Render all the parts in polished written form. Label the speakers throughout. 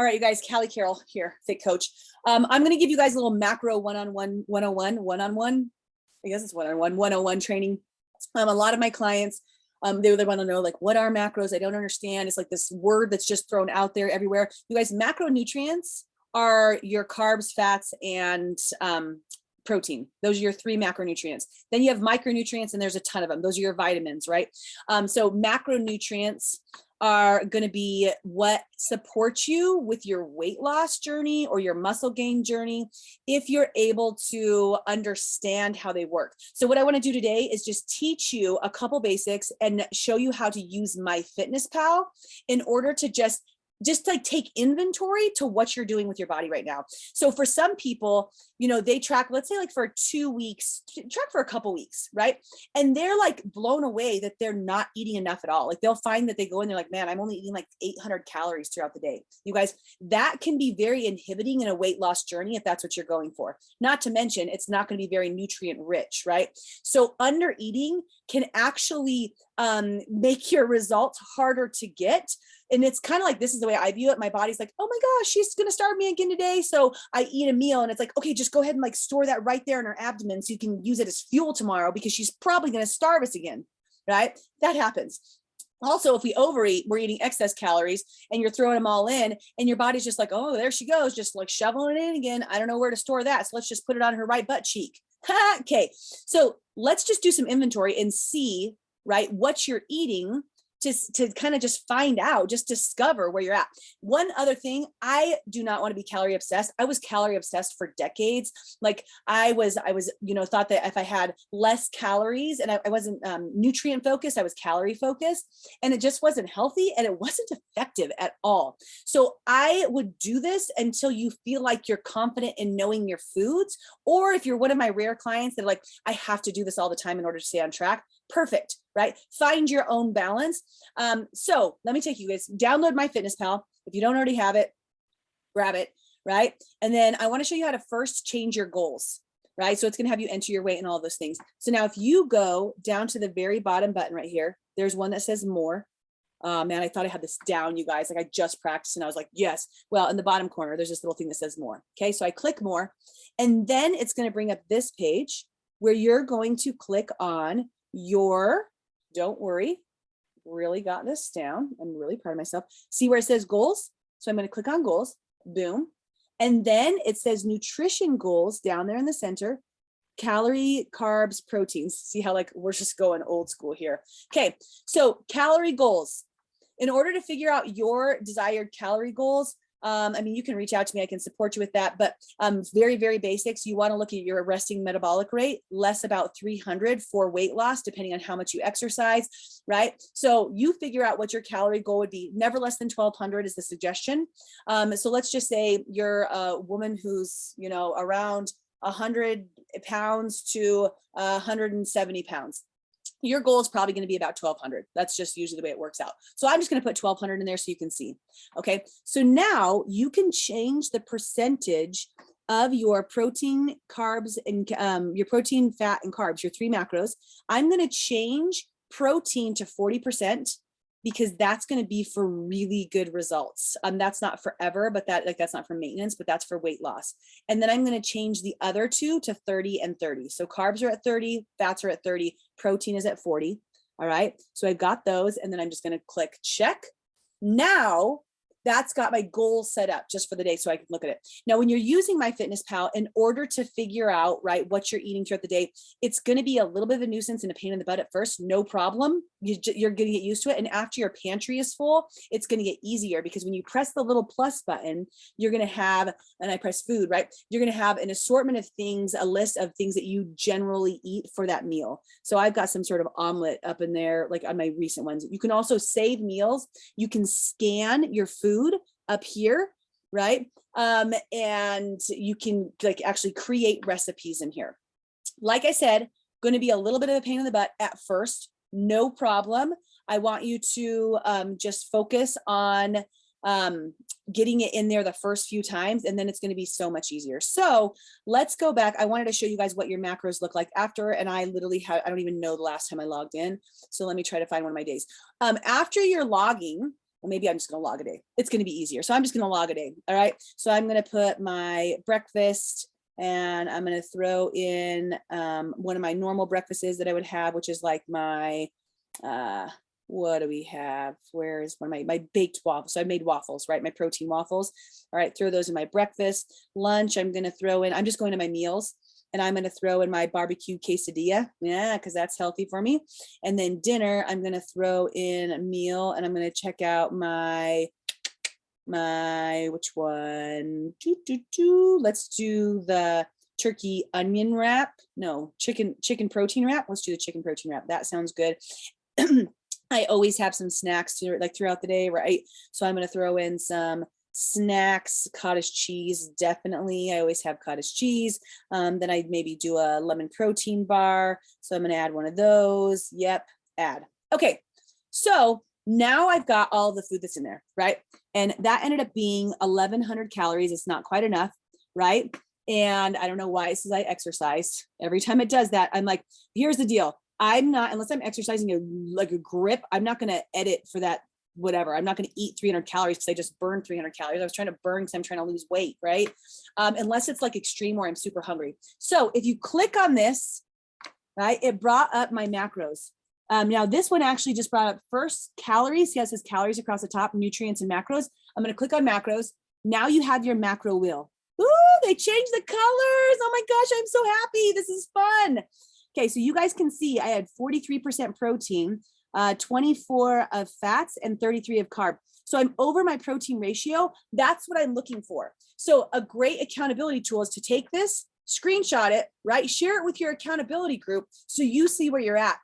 Speaker 1: All right, you guys, Callie Carroll here, Fit Coach. I'm going to give you guys a little macro one-on-one, one-on-one. I guess it's one-on-one, 101 training. A lot of my clients, they want to know, like, what are macros? I don't understand. It's like this word that's just thrown out there everywhere. You guys, macronutrients are your carbs, fats, and protein. Those are your 3 macronutrients. Then you have micronutrients, and there's a ton of them. Those are your vitamins, right? So macronutrients are going to be what supports you with your weight loss journey or your muscle gain journey, if you're able to understand how they work. So what I want to do today is just teach you a couple basics and show you how to use MyFitnessPal in order to just like take inventory to what you're doing with your body right now. So for some people, you know, they track, let's say like for 2 weeks, track for a couple weeks, right? And they're like blown away that they're not eating enough at all. Like they'll find that they go in, they're like, man, I'm only eating like 800 calories throughout the day. You guys, that can be very inhibiting in a weight loss journey if that's what you're going for. Not to mention, it's not going to be very nutrient rich, right? So under eating can actually make your results harder to get. And it's kind of like, this is the way I view it. My body's like, oh my gosh, she's going to starve me again today. So I eat a meal and it's like, okay, just go ahead and like store that right there in her abdomen so you can use it as fuel tomorrow because she's probably going to starve us again, right? That happens. Also, if we overeat, we're eating excess calories and you're throwing them all in and your body's just like, oh, there she goes, just like shoveling it in again. I don't know where to store that. So let's just put it on her right butt cheek. Okay. So let's just do some inventory and see, right, what you're eating to kind of just find out, just discover where you're at. One other thing, I do not want to be calorie obsessed. I was calorie obsessed for decades. Like I was, you know, thought that if I had less calories and I wasn't nutrient focused, I was calorie focused, and it just wasn't healthy and it wasn't effective at all. So I would do this until you feel like you're confident in knowing your foods. Or if you're one of my rare clients that are like, I have to do this all the time in order to stay on track. Perfect, right? Find your own balance. So let me take you guys, download MyFitnessPal. If you don't already have it, grab it, right? And then I want to show you how to first change your goals, right? So it's going to have you enter your weight and all those things. So now if you go down to the very bottom button right here, there's one that says more. Man, I thought I had this down, you guys. Like I just practiced and I was like, yes. Well, in the bottom corner, there's this little thing that says more. Okay, so I click more, and then it's going to bring up this page where you're going to click on your, don't worry, really got this down. I'm really proud of myself. See where it says goals? So I'm going to click on goals, boom. And then it says nutrition goals down there in the center, calorie, carbs, proteins. See how like we're just going old school here. Okay, so calorie goals. In order to figure out your desired calorie goals, I mean, you can reach out to me. I can support you with that. But very, very basics. You want to look at your resting metabolic rate, less about 300 for weight loss, depending on how much you exercise, right? So you figure out what your calorie goal would be. Never less than 1,200 is the suggestion. So let's just say you're a woman who's, you know, around 100 pounds to 170 pounds. Your goal is probably going to be about 1,200. That's just usually the way it works out. So I'm just going to put 1,200 in there so you can see. Okay. So now you can change the percentage of your protein, carbs, and your protein, fat, and carbs, your 3 macros. I'm going to change protein to 40%. Because that's going to be for really good results. That's not forever, but that's not for maintenance, but that's for weight loss. And then I'm going to change the other 2 to 30 and 30. So carbs are at 30, fats are at 30, protein is at 40. All right. So I've got those, and then I'm just going to click check. Now that's got my goal set up just for the day so I can look at it. Now, when you're using MyFitnessPal, in order to figure out, right, what you're eating throughout the day, it's going to be a little bit of a nuisance and a pain in the butt at first, no problem. You're going to get used to it. And after your pantry is full, it's going to get easier because when you press the little plus button, you're going to have, and I press food, right? You're going to have an assortment of things, a list of things that you generally eat for that meal. So I've got some sort of omelet up in there, like on my recent ones. You can also save meals. You can scan your food up here, right? And you can like actually create recipes in here. Like I said, going to be a little bit of a pain in the butt at first, no problem. I want you to just focus on getting it in there the first few times, and then it's going to be so much easier. So let's go back. I wanted to show you guys what your macros look like after, and I literally I don't even know the last time I logged in. So let me try to find one of my days. After you're logging, Well, maybe I'm just going to log a day. It's going to be easier. So I'm just going to log a day. All right. So I'm going to put my breakfast, and I'm going to throw in one of my normal breakfasts that I would have, which is like my, what do we have? Where is one of my baked waffles? So I made waffles, right? My protein waffles. All right. Throw those in my breakfast. Lunch, I'm going to throw in, I'm just going to my meals, and I'm going to throw in my barbecue quesadilla. Yeah, because that's healthy for me. And then dinner, I'm going to throw in a meal, and I'm going to check out my, which one? Let's do the turkey onion wrap. No, chicken protein wrap. Let's do the chicken protein wrap. That sounds good. I always have some snacks like throughout the day, right? So I'm going to throw in some snacks, cottage cheese, definitely. I always have cottage cheese. Then I'd maybe do a lemon protein bar. So I'm going to add one of those. Yep, add. Okay, so now I've got all the food that's in there, right? And that ended up being 1,100 calories. It's not quite enough, right? And I don't know why, it says I exercised. Every time it does that, I'm like, here's the deal. I'm not, unless I'm exercising like a grip, I'm not going to edit for that, whatever. I'm not going to eat 300 calories because I just burned 300 calories. I was trying to burn because I'm trying to lose weight, right? Unless it's like extreme or I'm super hungry. So if you click on this, right, it brought up my macros. Now this one actually just brought up first calories. Yes, it says calories across the top, nutrients and macros. I'm going to click on macros. Now you have your macro wheel. Ooh, they changed the colors. Oh my gosh, I'm so happy. This is fun. Okay, so you guys can see I had 43% protein, 24 of fats, and 33 of carb. So I'm over my protein ratio. That's what I'm looking for. So a great accountability tool is to take this, screenshot it, right? Share it with your accountability group so you see where you're at.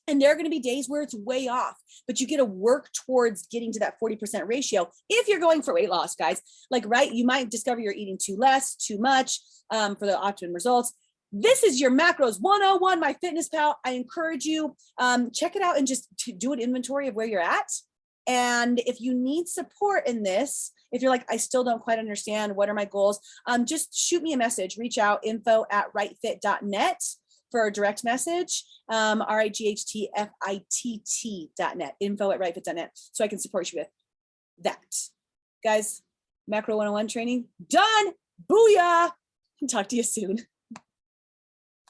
Speaker 1: And there are going to be days where it's way off, but you get to work towards getting to that 40% ratio. If you're going for weight loss, guys, like, right, you might discover you're eating too much for the optimum results. This is your macros 101, my fitness pal. I encourage you, check it out and just do an inventory of where you're at. And if you need support in this, if you're like, I still don't quite understand, what are my goals? Just shoot me a message, reach out, info@rightfit.net for a direct message, rightfit.net, info@rightfit.net, so I can support you with that. Guys, Macro 101 training done. Booyah. Talk to you soon.